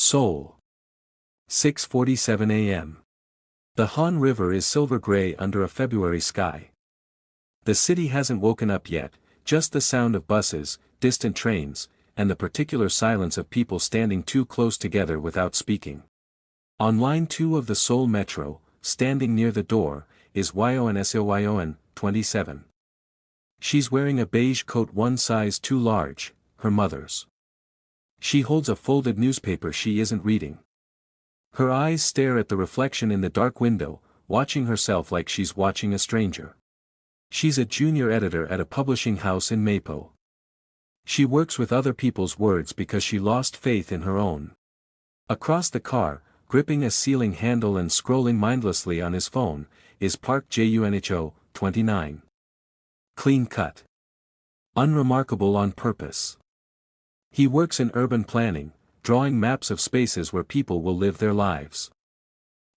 Seoul. 6:47 a.m. The Han River is silver gray under a February sky. The city hasn't woken up yet, just the sound of buses, distant trains, and the particular silence of people standing too close together without speaking. On line 2 of the Seoul Metro, standing near the door, is Yon 27. She's wearing a beige coat one size too large, her mother's. She holds a folded newspaper she isn't reading. Her eyes stare at the reflection in the dark window, watching herself like she's watching a stranger. She's a junior editor at a publishing house in Mapo. She works with other people's words because she lost faith in her own. Across the car, gripping a ceiling handle and scrolling mindlessly on his phone, is Park Junho, 29. Clean cut. Unremarkable on purpose. He works in urban planning, drawing maps of spaces where people will live their lives.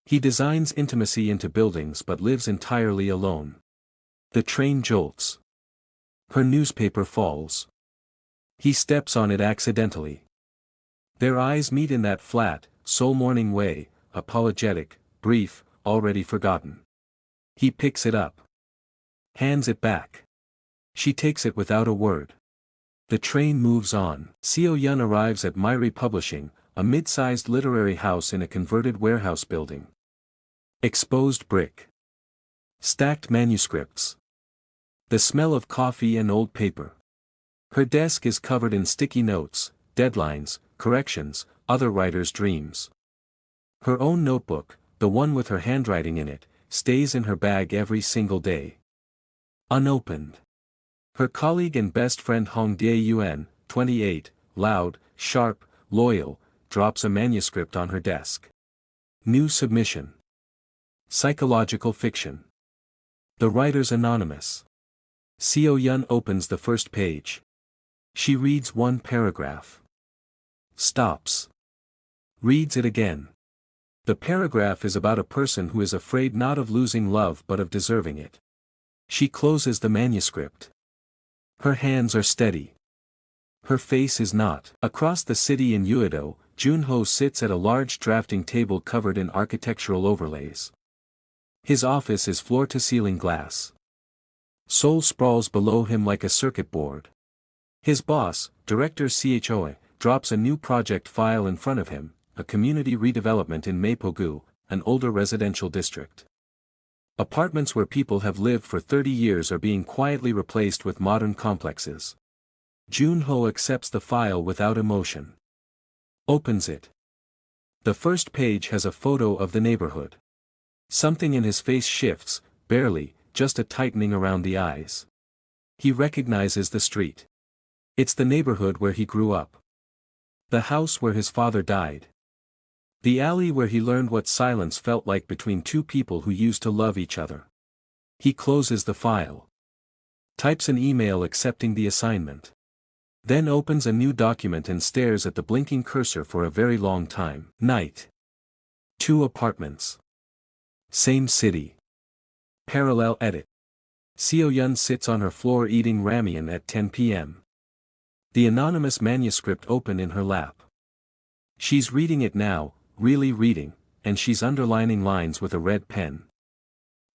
He designs intimacy into buildings but lives entirely alone. The train jolts. Her newspaper falls. He steps on it accidentally. Their eyes meet in that flat, soul-morning way, apologetic, brief, already forgotten. He picks it up. Hands it back. She takes it without a word. The train moves on. Seo Yun arrives at Myri Publishing, a mid-sized literary house in a converted warehouse building. Exposed brick. Stacked manuscripts. The smell of coffee and old paper. Her desk is covered in sticky notes, deadlines, corrections, other writers' dreams. Her own notebook, the one with her handwriting in it, stays in her bag every single day. Unopened. Her colleague and best friend Hong Dae-Yun, 28, loud, sharp, loyal, drops a manuscript on her desk. New submission. Psychological fiction. The writer's anonymous. Seo Yun opens the first page. She reads one paragraph. Stops. Reads it again. The paragraph is about a person who is afraid not of losing love but of deserving it. She closes the manuscript. Her hands are steady. Her face is not. Across the city in Uedo, Junho sits at a large drafting table covered in architectural overlays. His office is floor-to-ceiling glass. Seoul sprawls below him like a circuit board. His boss, Director Choi, drops a new project file in front of him, a community redevelopment in Mapo-gu, an older residential district. Apartments where people have lived for 30 years are being quietly replaced with modern complexes. Junho accepts the file without emotion. Opens it. The first page has a photo of the neighborhood. Something in his face shifts, barely, just a tightening around the eyes. He recognizes the street. It's the neighborhood where he grew up. The house where his father died. The alley where he learned what silence felt like between two people who used to love each other. He closes the file. Types an email accepting the assignment. Then opens a new document and stares at the blinking cursor for a very long time. Night. 2 apartments. Same city. Parallel edit. Seo Yun sits on her floor eating ramen at 10 p.m. The anonymous manuscript open in her lap. She's reading it now, really reading, and she's underlining lines with a red pen.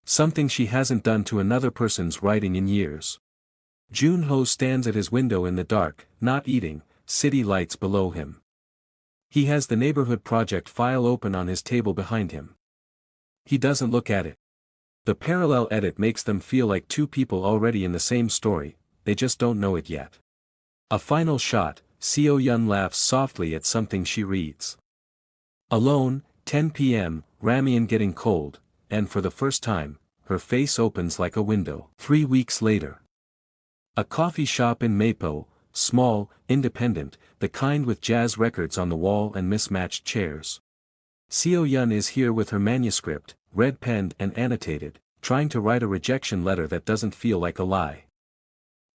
Something she hasn't done to another person's writing in years. Junho stands at his window in the dark, not eating, city lights below him. He has the neighborhood project file open on his table behind him. He doesn't look at it. The parallel edit makes them feel like two people already in the same story, they just don't know it yet. A final shot, Seo Yun laughs softly at something she reads. Alone, 10 p.m., ramen getting cold, and for the first time, her face opens like a window. 3 weeks later. A coffee shop in Mapo, small, independent, the kind with jazz records on the wall and mismatched chairs. Seo Yun is here with her manuscript, red-penned and annotated, trying to write a rejection letter that doesn't feel like a lie.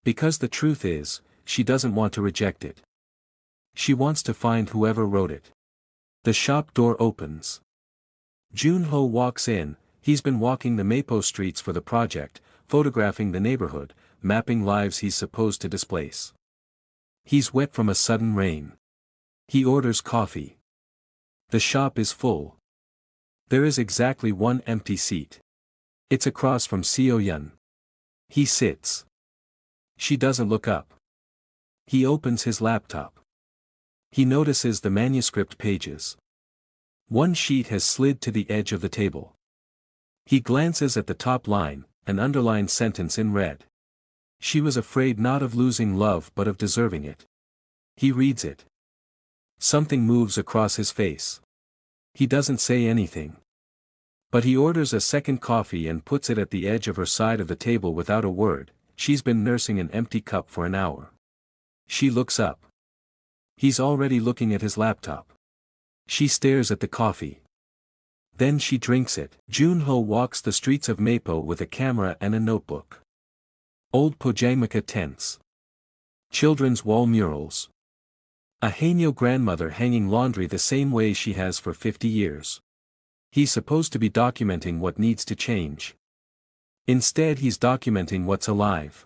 Because the truth is, she doesn't want to reject it. She wants to find whoever wrote it. The shop door opens. Junho walks in. He's been walking the Mapo streets for the project, photographing the neighborhood, mapping lives he's supposed to displace. He's wet from a sudden rain. He orders coffee. The shop is full. There is exactly one empty seat. It's across from Seo-yun. He sits. She doesn't look up. He opens his laptop. He notices the manuscript pages. One sheet has slid to the edge of the table. He glances at the top line, an underlined sentence in red. She was afraid not of losing love but of deserving it. He reads it. Something moves across his face. He doesn't say anything. But he orders a second coffee and puts it at the edge of her side of the table without a word. She's been nursing an empty cup for an hour. She looks up. He's already looking at his laptop. She stares at the coffee. Then she drinks it. Junho walks the streets of Mapo with a camera and a notebook. Old Pojamaka tents. Children's wall murals. A Hainyo grandmother hanging laundry the same way she has for 50 years. He's supposed to be documenting what needs to change. Instead he's documenting what's alive.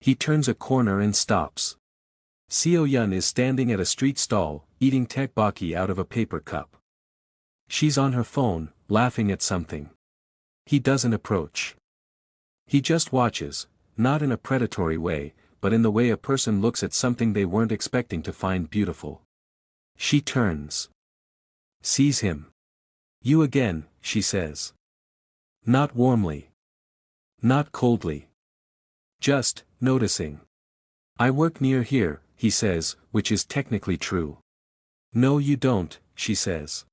He turns a corner and stops. Seo-yun is standing at a street stall, eating tteokbokki out of a paper cup. She's on her phone, laughing at something. He doesn't approach. He just watches, not in a predatory way, but in the way a person looks at something they weren't expecting to find beautiful. She turns. Sees him. You again, she says. Not warmly. Not coldly. Just, noticing. I work near here, he says, which is technically true. No you don't, she says.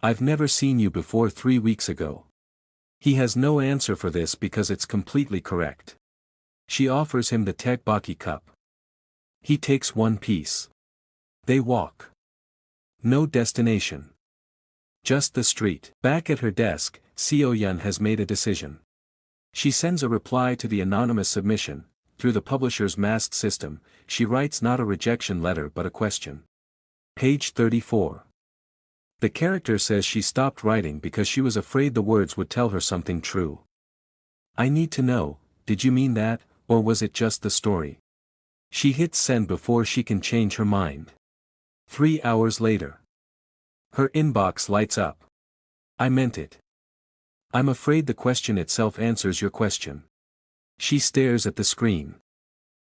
I've never seen you before 3 weeks ago. He has no answer for this because it's completely correct. She offers him the tteokbokki cup. He takes one piece. They walk. No destination. Just the street. Back at her desk, Seo-yun has made a decision. She sends a reply to the anonymous submission. Through the publisher's masked system, she writes not a rejection letter but a question. Page 34. The character says she stopped writing because she was afraid the words would tell her something true. I need to know, did you mean that, or was it just the story? She hits send before she can change her mind. 3 hours later. Her inbox lights up. I meant it. I'm afraid the question itself answers your question. She stares at the screen.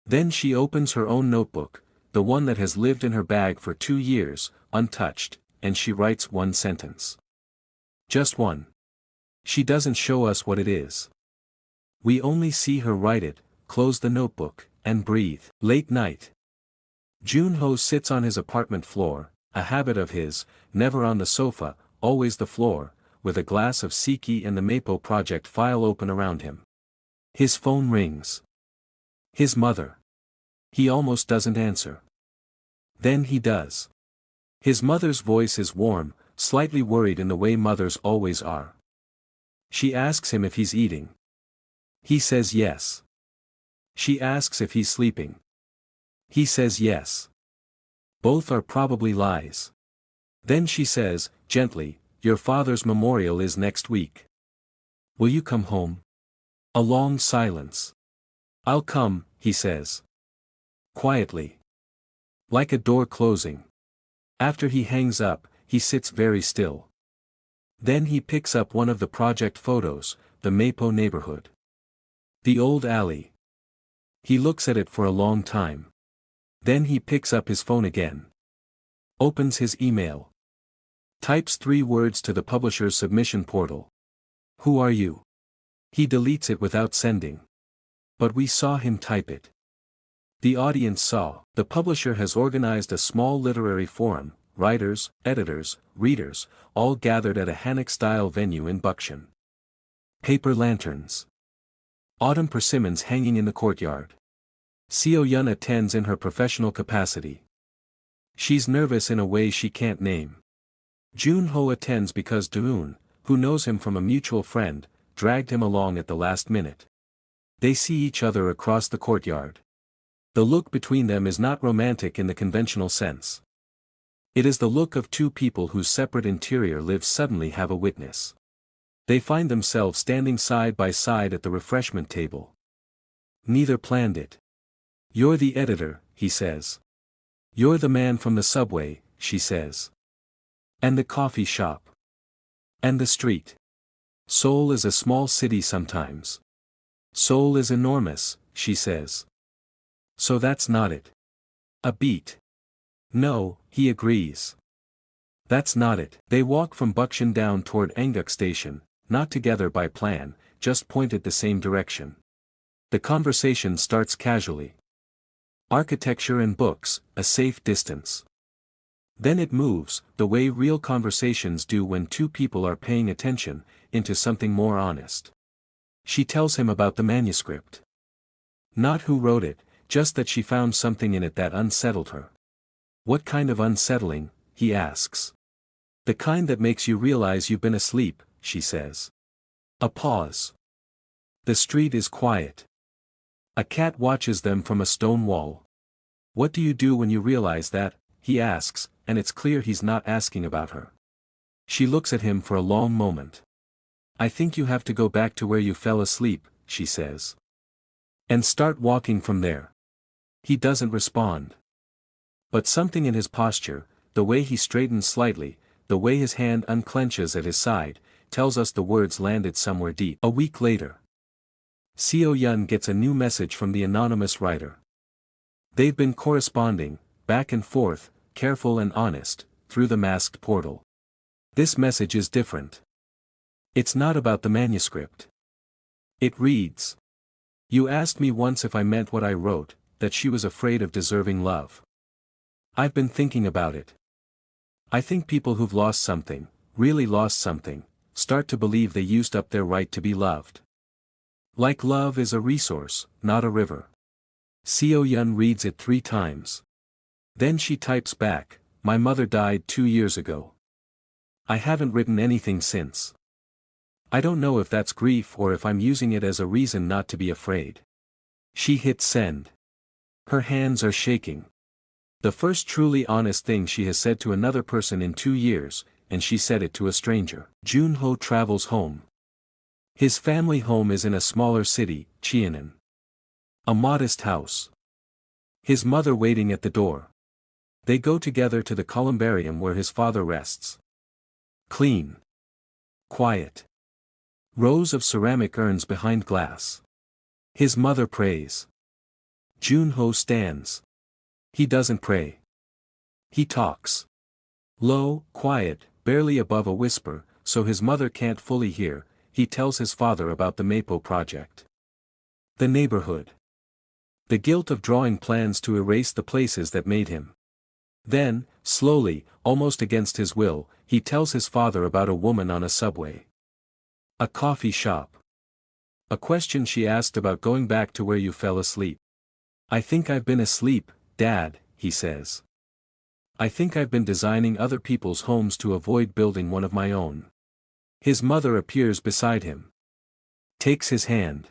Then she opens her own notebook, the one that has lived in her bag for 2 years, untouched, and she writes one sentence. Just one. She doesn't show us what it is. We only see her write it, close the notebook, and breathe. Late night. Junho sits on his apartment floor, a habit of his, never on the sofa, always the floor, with a glass of sake and the Mapo project file open around him. His phone rings. His mother. He almost doesn't answer. Then he does. His mother's voice is warm, slightly worried in the way mothers always are. She asks him if he's eating. He says yes. She asks if he's sleeping. He says yes. Both are probably lies. Then she says, gently, your father's memorial is next week. Will you come home? A long silence. I'll come, he says. Quietly. Like a door closing. After he hangs up, he sits very still. Then he picks up one of the project photos, the Mapo neighborhood. The old alley. He looks at it for a long time. Then he picks up his phone again. Opens his email. Types 3 words to the publisher's submission portal. Who are you? He deletes it without sending. But we saw him type it. The audience saw. The publisher has organized a small literary forum, writers, editors, readers, all gathered at a Hanok-style venue in Bukshan. Paper lanterns. Autumn persimmons hanging in the courtyard. Seo-yun attends in her professional capacity. She's nervous in a way she can't name. Junho attends because Doon, who knows him from a mutual friend, dragged him along at the last minute. They see each other across the courtyard. The look between them is not romantic in the conventional sense. It is the look of two people whose separate interior lives suddenly have a witness. They find themselves standing side by side at the refreshment table. Neither planned it. You're the editor, he says. You're the man from the subway, she says. And the coffee shop. And the street. Seoul is a small city sometimes. Seoul is enormous, she says. So that's not it. A beat. No, he agrees. That's not it. They walk from Bukshan down toward Anguk station, not together by plan, just pointed the same direction. The conversation starts casually. Architecture and books, a safe distance. Then it moves, the way real conversations do when two people are paying attention, into something more honest. She tells him about the manuscript. Not who wrote it, just that she found something in it that unsettled her. What kind of unsettling, he asks. The kind that makes you realize you've been asleep, she says. A pause. The street is quiet. A cat watches them from a stone wall. What do you do when you realize that, he asks, and it's clear he's not asking about her. She looks at him for a long moment. I think you have to go back to where you fell asleep, she says. And start walking from there. He doesn't respond. But something in his posture, the way he straightens slightly, the way his hand unclenches at his side, tells us the words landed somewhere deep. A week later. Seo Yun gets a new message from the anonymous writer. They've been corresponding, back and forth, careful and honest, through the masked portal. This message is different. It's not about the manuscript. It reads. You asked me once if I meant what I wrote, that she was afraid of deserving love. I've been thinking about it. I think people who've lost something, really lost something, start to believe they used up their right to be loved. Like love is a resource, not a river. Seo Yun reads it 3 times. Then she types back, my mother died 2 years ago. I haven't written anything since. I don't know if that's grief or if I'm using it as a reason not to be afraid. She hits send. Her hands are shaking. The first truly honest thing she has said to another person in 2 years, and she said it to a stranger. Junho travels home. His family home is in a smaller city, Cheonan. A modest house. His mother waiting at the door. They go together to the columbarium where his father rests. Clean. Quiet. Rows of ceramic urns behind glass. His mother prays. Junho stands. He doesn't pray. He talks. Low, quiet, barely above a whisper, so his mother can't fully hear. He tells his father about the Mapo project. The neighborhood. The guilt of drawing plans to erase the places that made him. Then, slowly, almost against his will, he tells his father about a woman on a subway. A coffee shop. A question she asked about going back to where you fell asleep. I think I've been asleep, Dad, he says. I think I've been designing other people's homes to avoid building one of my own. His mother appears beside him. Takes his hand.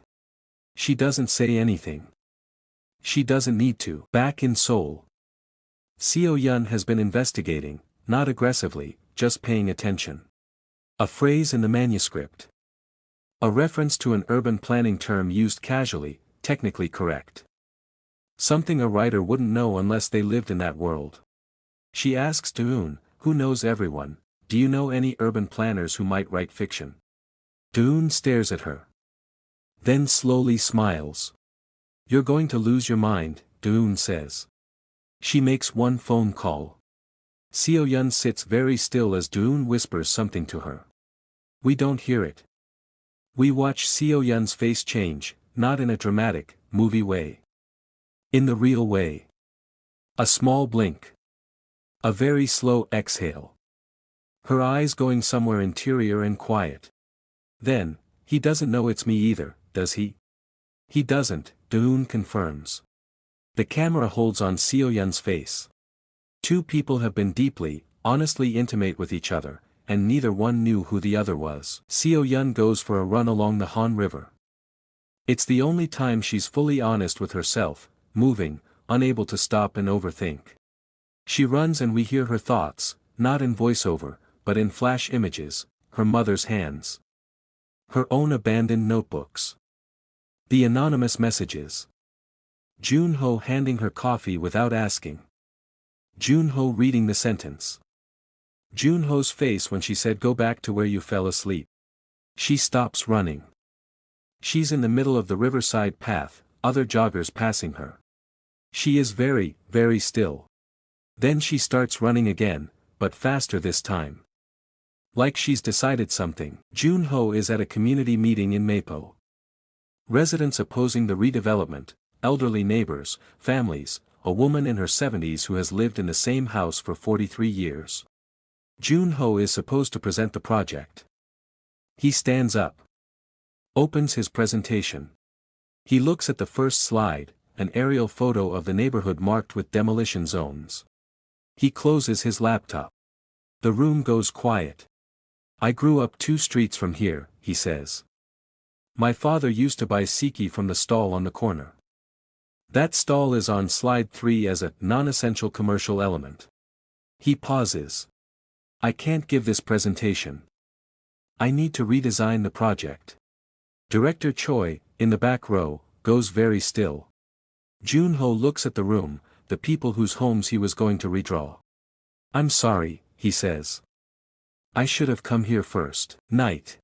She doesn't say anything. She doesn't need to. Back in Seoul. Seo Yun has been investigating, not aggressively, just paying attention. A phrase in the manuscript. A reference to an urban planning term used casually, technically correct. Something a writer wouldn't know unless they lived in that world. She asks Doon, who knows everyone, do you know any urban planners who might write fiction? Doon stares at her. Then slowly smiles. You're going to lose your mind, Doon says. She makes one phone call. Seo Yun sits very still as Doon whispers something to her. We don't hear it. We watch Seo Yun's face change, not in a dramatic, movie way. In the real way. A small blink. A very slow exhale. Her eyes going somewhere interior and quiet. Then, he doesn't know it's me either, does he? He doesn't, Doon confirms. The camera holds on Seo Yun's face. 2 people have been deeply, honestly intimate with each other, and neither one knew who the other was. Seo Yun goes for a run along the Han River. It's the only time she's fully honest with herself, moving, unable to stop and overthink. She runs and we hear her thoughts, not in voiceover, but in flash images, her mother's hands. Her own abandoned notebooks. The anonymous messages. Junho handing her coffee without asking. Junho reading the sentence. Junho's face when she said go back to where you fell asleep. She stops running. She's in the middle of the riverside path, other joggers passing her. She is very, very still. Then she starts running again, but faster this time. Like she's decided something. Junho is at a community meeting in Mapo. Residents opposing the redevelopment, elderly neighbors, families, a woman in her 70s who has lived in the same house for 43 years. Junho is supposed to present the project. He stands up. Opens his presentation. He looks at the first slide, an aerial photo of the neighborhood marked with demolition zones. He closes his laptop. The room goes quiet. I grew up 2 streets from here, he says. My father used to buy siki from the stall on the corner. That stall is on slide 3 as a non-essential commercial element. He pauses. I can't give this presentation. I need to redesign the project. Director Choi, in the back row, goes very still. Junho looks at the room, the people whose homes he was going to redraw. I'm sorry, he says. I should have come here first. Night.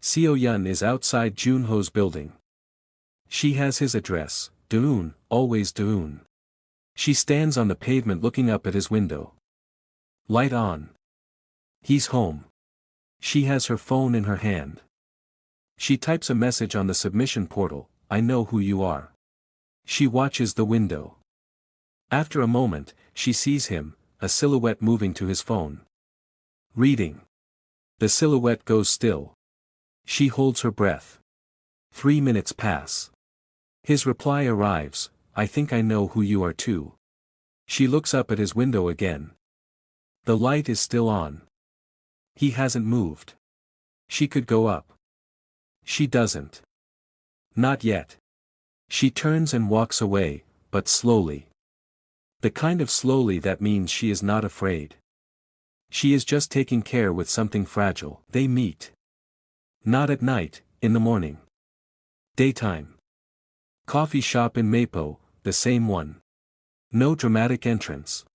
Seo-yun is outside Junho's building. She has his address, Daeun, always Daeun. She stands on the pavement looking up at his window. Light on. He's home. She has her phone in her hand. She types a message on the submission portal, I know who you are. She watches the window. After a moment, she sees him, a silhouette moving to his phone. Reading. The silhouette goes still. She holds her breath. 3 minutes pass. His reply arrives, I think I know who you are too. She looks up at his window again. The light is still on. He hasn't moved. She could go up. She doesn't. Not yet. She turns and walks away, but slowly. The kind of slowly that means she is not afraid. She is just taking care with something fragile. They meet. Not at night, in the morning. Daytime. Coffee shop in Mapo, the same one. No dramatic entrance.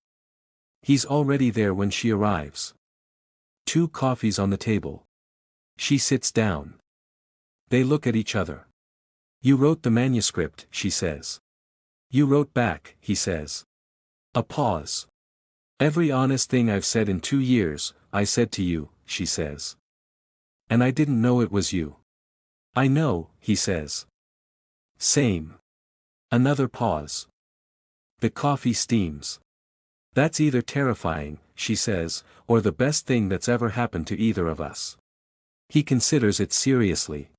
He's already there when she arrives. 2 coffees on the table. She sits down. They look at each other. You wrote the manuscript, she says. You wrote back, he says. A pause. Every honest thing I've said in 2 years, I said to you, she says. And I didn't know it was you. I know, he says. Same. Another pause. The coffee steams. That's either terrifying, she says, or the best thing that's ever happened to either of us. He considers it seriously.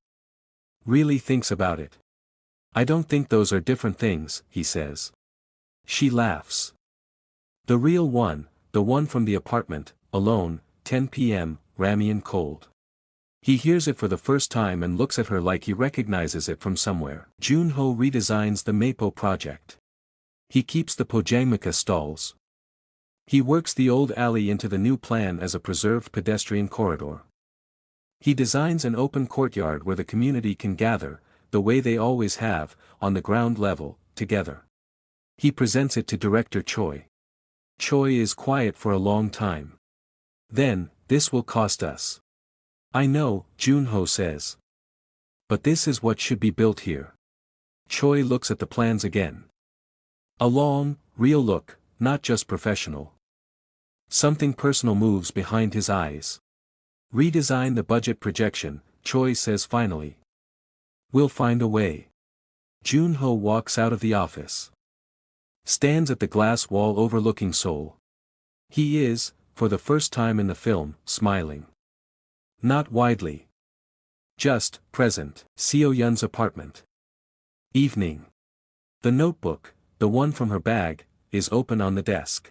Really thinks about it. I don't think those are different things, he says. She laughs. The real one, the one from the apartment, alone, 10 p.m., Ramian cold. He hears it for the first time and looks at her like he recognizes it from somewhere. Junho redesigns the Mapo project. He keeps the Pojangmaka stalls. He works the old alley into the new plan as a preserved pedestrian corridor. He designs an open courtyard where the community can gather, the way they always have, on the ground level, together. He presents it to Director Choi. Choi is quiet for a long time. Then, this will cost us. I know, Junho says. But this is what should be built here. Choi looks at the plans again. A long, real look, not just professional. Something personal moves behind his eyes. Redesign the budget projection, Choi says finally. We'll find a way. Junho walks out of the office. Stands at the glass wall overlooking Seoul. He is, for the first time in the film, smiling. Not widely. Just, present. Seo-yun's apartment. Evening. The notebook, the one from her bag, is open on the desk.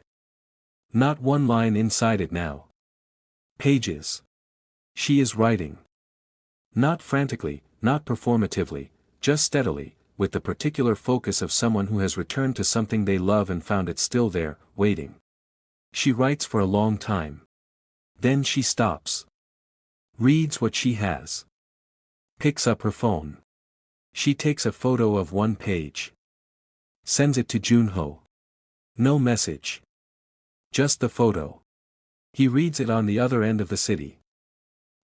Not one line inside it now. Pages. She is writing. Not frantically, not performatively, just steadily, with the particular focus of someone who has returned to something they love and found it still there, waiting. She writes for a long time. Then she stops. Reads what she has. Picks up her phone. She takes a photo of one page. Sends it to Junho. No message. Just the photo. He reads it on the other end of the city.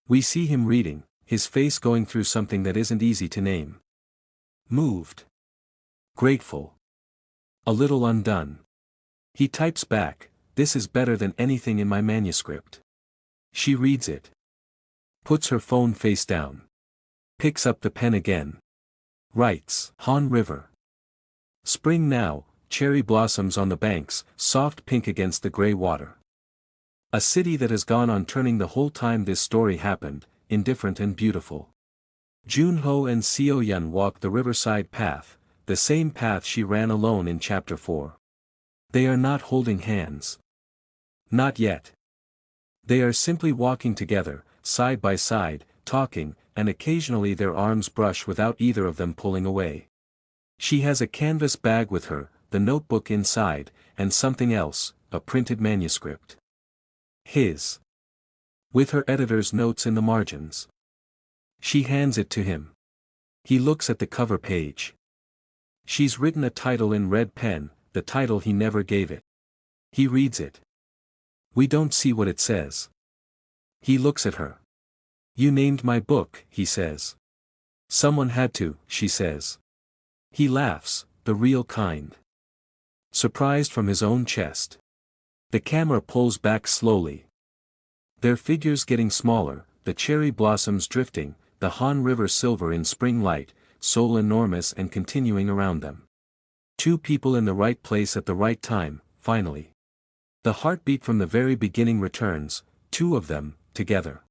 We see him reading, his face going through something that isn't easy to name. Moved. Grateful. A little undone. He types back, "This is better than anything in my manuscript." She reads it. Puts her phone face down. Picks up the pen again. Writes, Han River. Spring now, cherry blossoms on the banks, soft pink against the gray water. A city that has gone on turning the whole time this story happened, indifferent and beautiful. Junho and Seo-yun walk the riverside path, the same path she ran alone in chapter 4. They are not holding hands. Not yet. They are simply walking together, side by side, talking, and occasionally their arms brush without either of them pulling away. She has a canvas bag with her, the notebook inside, and something else, a printed manuscript. His. With her editor's notes in the margins. She hands it to him. He looks at the cover page. She's written a title in red pen, the title he never gave it. He reads it. We don't see what it says. He looks at her. "You named my book," he says. "Someone had to," she says. He laughs, the real kind. Surprised from his own chest. The camera pulls back slowly. Their figures getting smaller, the cherry blossoms drifting, the Han River silver in spring light, Seoul enormous and continuing around them. Two people in the right place at the right time, finally. The heartbeat from the very beginning returns, two of them, together.